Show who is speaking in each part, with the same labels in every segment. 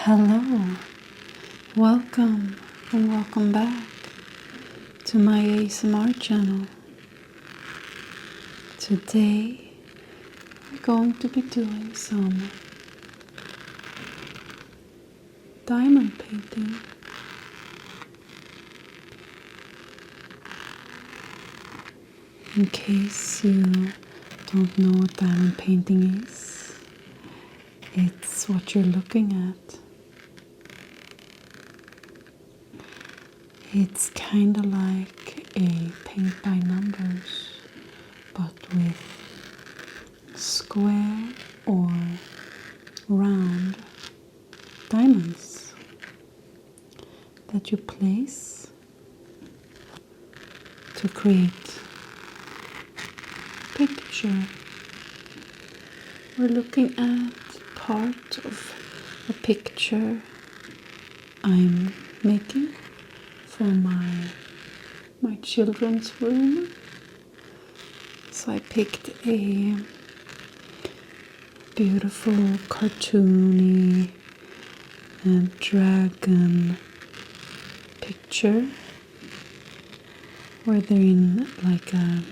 Speaker 1: Hello, welcome and welcome back to my ASMR channel. Today we're going to be doing some diamond painting. In case you don't know what diamond painting is, it's what you're looking at. It's kind of like a paint by numbers, but with square or round diamonds that you place to create a picture. We're looking at part of a picture I'm making for my children's room. So I picked a beautiful cartoony dragon picture where they're in like a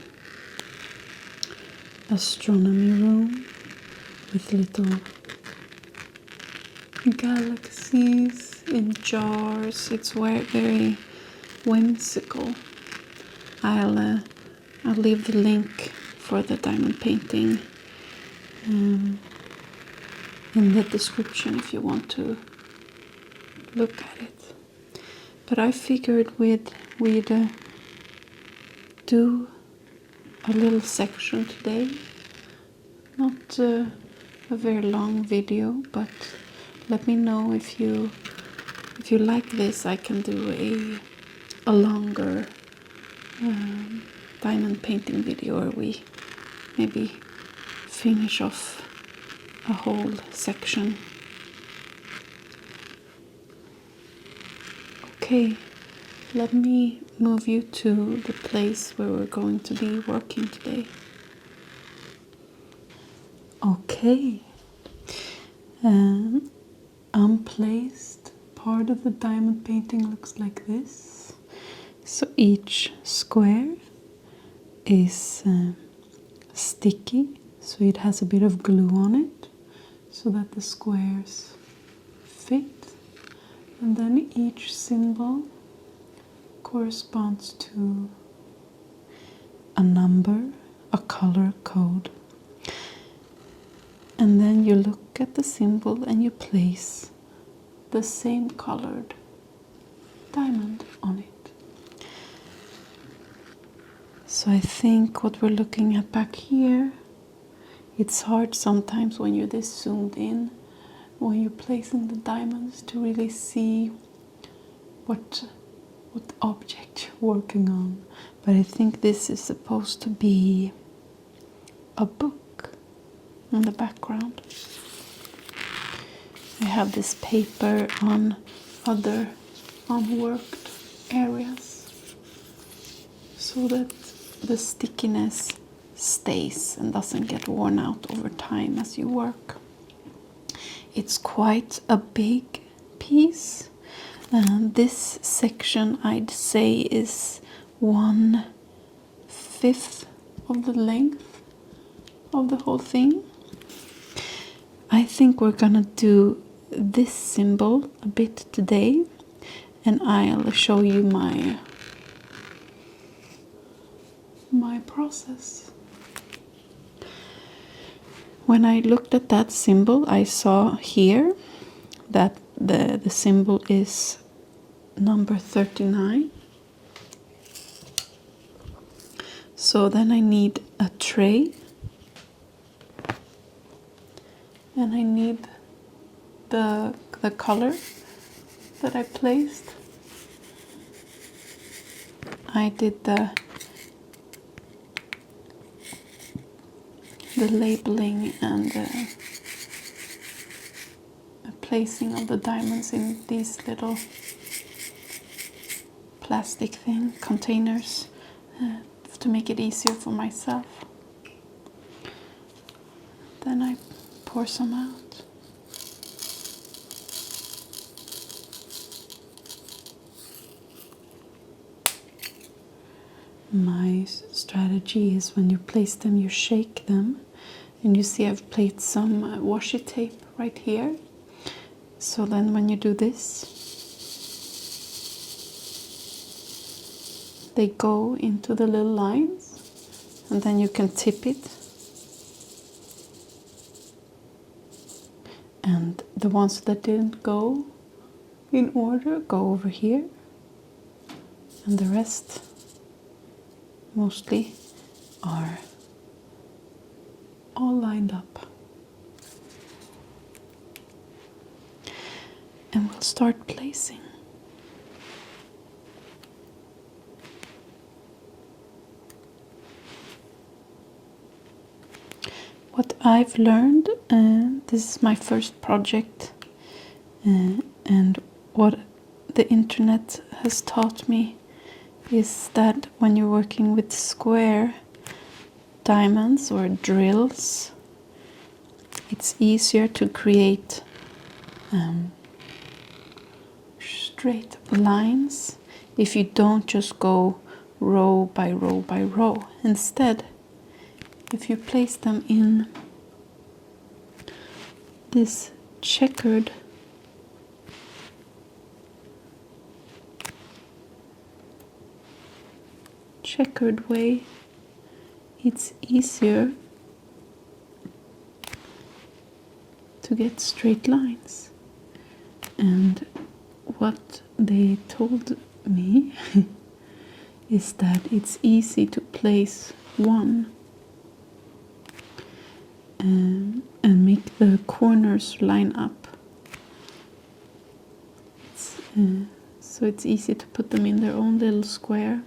Speaker 1: astronomy room with little galaxies in jars. It's very whimsical. I'll leave the link for the diamond painting in the description if you want to look at it. But I figured we'd do a little section today. Not a very long video, but let me know if you like this. I can do a longer diamond painting video, or we maybe finish off a whole section. Okay, let me move you to the place where we're going to be working today. Okay, unplaced part of the diamond painting looks like this. So each square is sticky, so it has a bit of glue on it so that the squares fit. And then each symbol corresponds to a number, a color code. And then you look at the symbol and you place the same colored diamond on it. So I think what we're looking at back here, it's hard sometimes when you're this zoomed in, when you're placing the diamonds, to really see what object you're working on. But I think this is supposed to be a book in the background. I have this paper on other unworked areas so that the stickiness stays and doesn't get worn out over time as you work. It's quite a big piece. This section, I'd say, is 1/5 of the length of the whole thing. I think we're gonna do this symbol a bit today, and I'll show you my process. When I looked at that symbol, I saw here that the symbol is number 39. So then I need a tray, and I need the color that I placed. I did the labeling and the placing of the diamonds in these little plastic containers to make it easier for myself. Then I pour some out. my strategy is when you place them, you shake them. And you see I've placed some washi tape right here. So then when you do this, they go into the little lines, and then you can tip it. And the ones that didn't go in order go over here, and the rest mostly are all lined up. And we'll start placing. What I've learned, this is my first project, and what the internet has taught me is that when you're working with square diamonds or drills, it's easier to create straight lines if you don't just go row by row by row. Instead, if you place them in this checkered way, it's easier to get straight lines. And what they told me is that it's easy to place one and make the corners line up. So it's easy to put them in their own little square.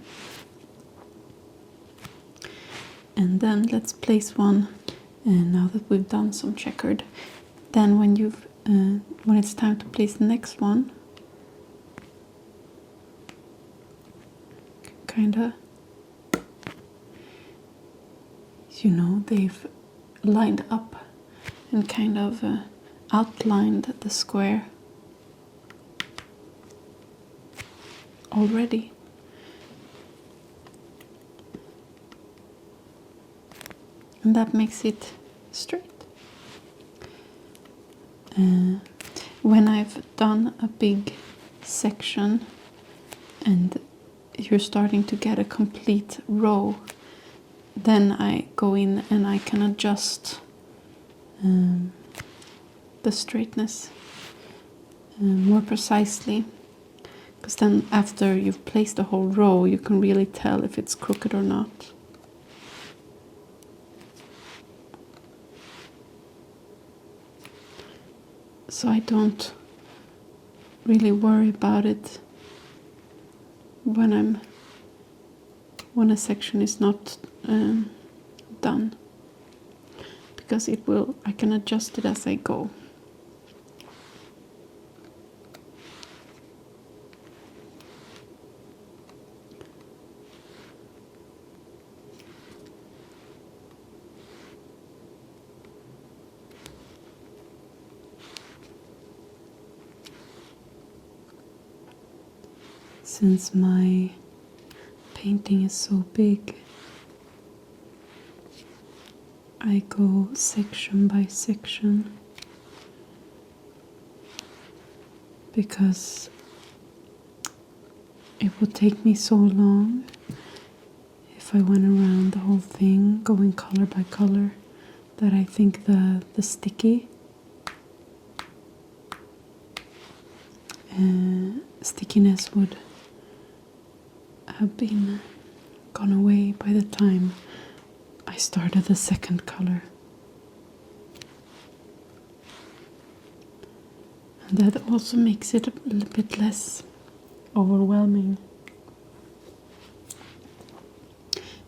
Speaker 1: And then let's place one, and now that we've done some checkered, then when it's time to place the next one, kinda, they've lined up and kind of outlined the square already. And that makes it straight. When I've done a big section and you're starting to get a complete row, then I go in and I can adjust the straightness more precisely, because then after you've placed the whole row, you can really tell if it's crooked or not. So I don't really worry about it when a section is not done, because I can adjust it as I go. Since my painting is so big, I go section by section, because it would take me so long if I went around the whole thing going color by color, that I think the stickiness would have been gone away by the time I started the second color. And that also makes it a little bit less overwhelming,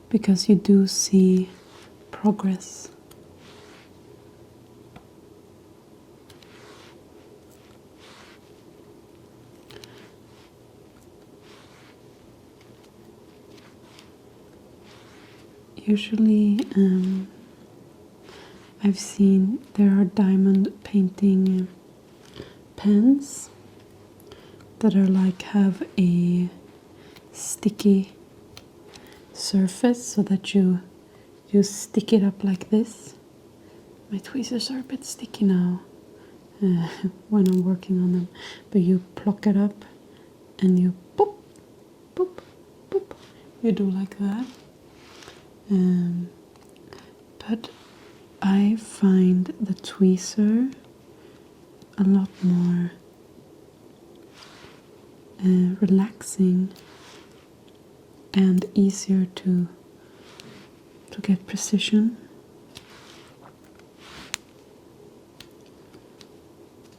Speaker 1: because you do see progress. Usually I've seen there are diamond painting pens that are have a sticky surface so that you stick it up like this. My tweezers are a bit sticky now when I'm working on them, but you pluck it up and you boop, boop, boop. You do like that. But I find the tweezer a lot more relaxing and easier to get precision.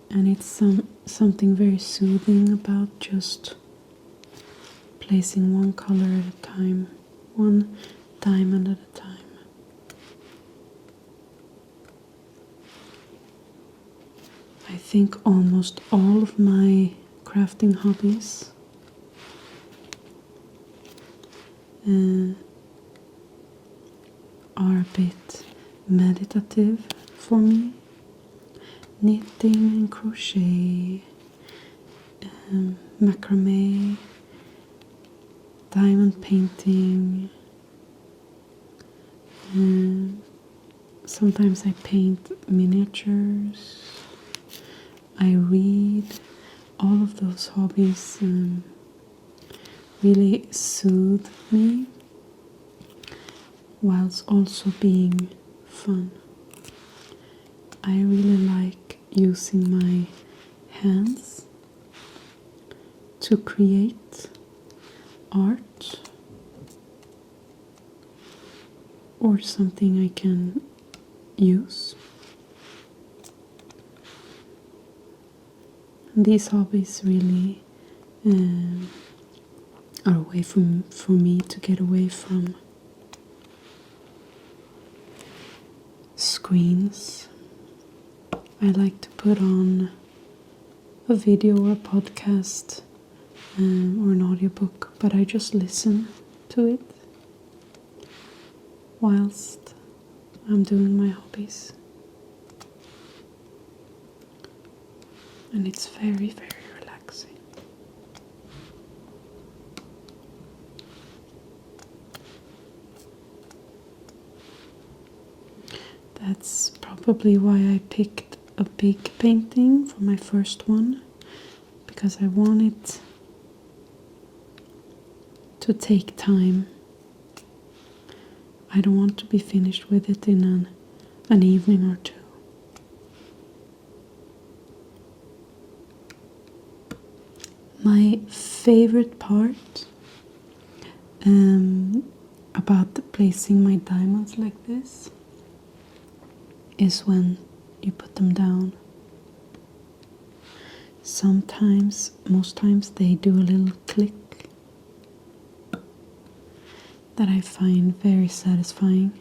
Speaker 1: And it's something very soothing about just placing one color at a time, one diamond at a time. I think almost all of my crafting hobbies are a bit meditative for me. Knitting and crochet, macrame, diamond painting. Sometimes I paint miniatures. I read. All of those hobbies really soothe me, whilst also being fun. I really like using my hands to create art or something I can use. And these hobbies really are a way for me to get away from screens. I like to put on a video or a podcast or an audiobook, but I just listen to it whilst I'm doing my hobbies. And it's very, very relaxing. That's probably why I picked a big painting for my first one, because I wanted to take time. I don't want to be finished with it in an evening or two. My favorite part about placing my diamonds like this is when you put them down. Sometimes, most times, they do a little click that I find very satisfying.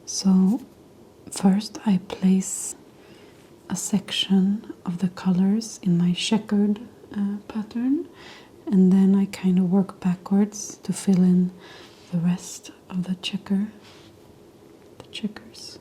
Speaker 1: So first I place a section of the colors in my checkered pattern, and then I kind of work backwards to fill in the rest of the checkers.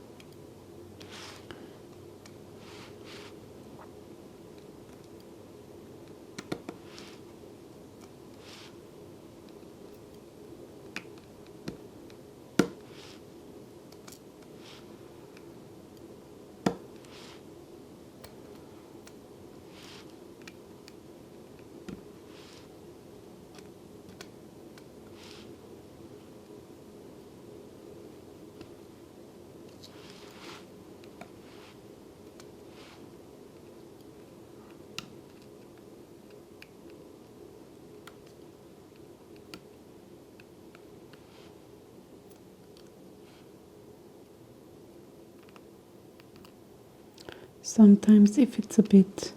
Speaker 1: Sometimes if it's a bit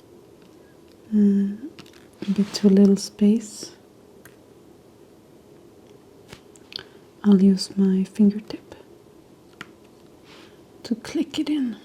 Speaker 1: too little space, I'll use my fingertip to click it in.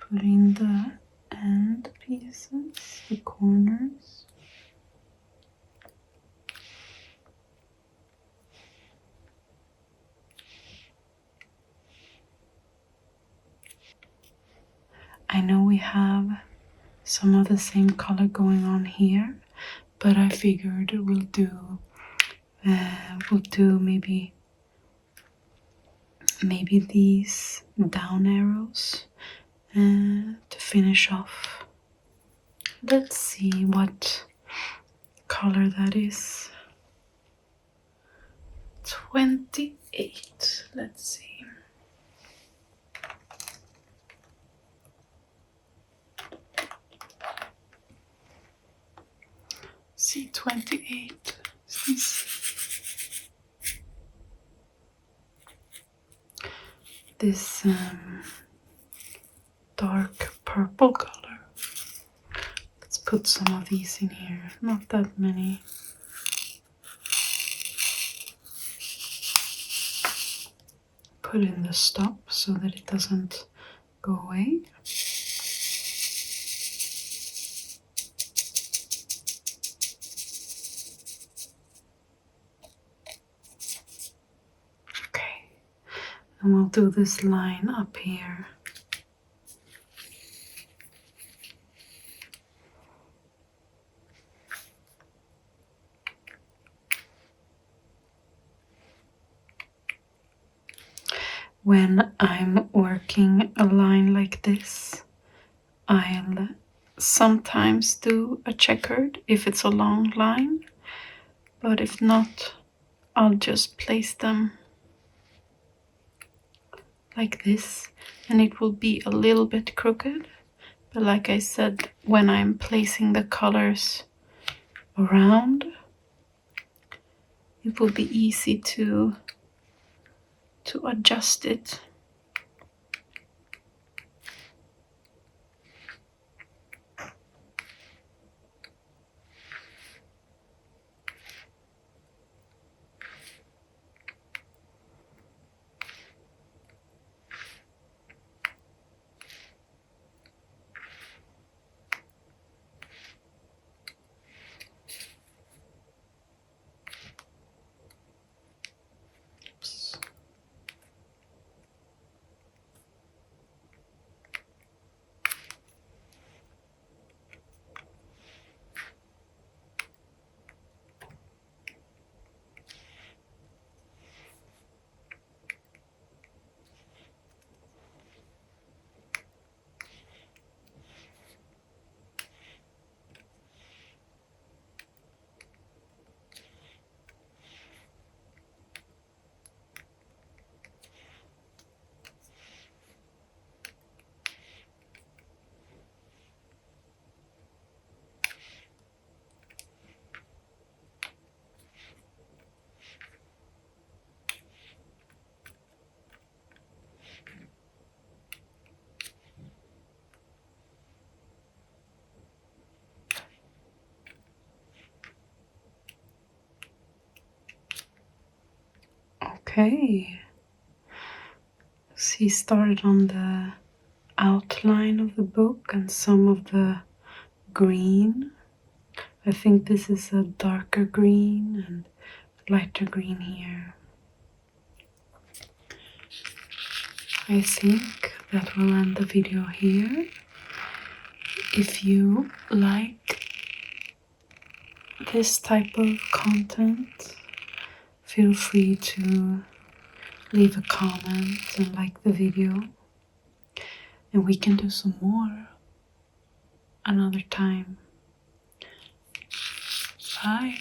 Speaker 1: put in the end pieces, the corners. I know we have some of the same color going on here, but I figured we'll do maybe these down arrows to finish off. Let's see what color that is. 28. Let's see. See 28. This dark purple color. Let's put some of these in here. Not that many. Put in the stop so that it doesn't go away. Okay, and we'll do this line up here. When I'm working a line like this, I'll sometimes do a checkered if it's a long line, but if not, I'll just place them like this, and it will be a little bit crooked. But like I said, when I'm placing the colors around, it will be easy to adjust it. Okay, so he started on the outline of the book and some of the green. I think this is a darker green and lighter green here. I think that will end the video here. If you like this type of content, feel free to leave a comment and like the video, and we can do some more another time. Bye.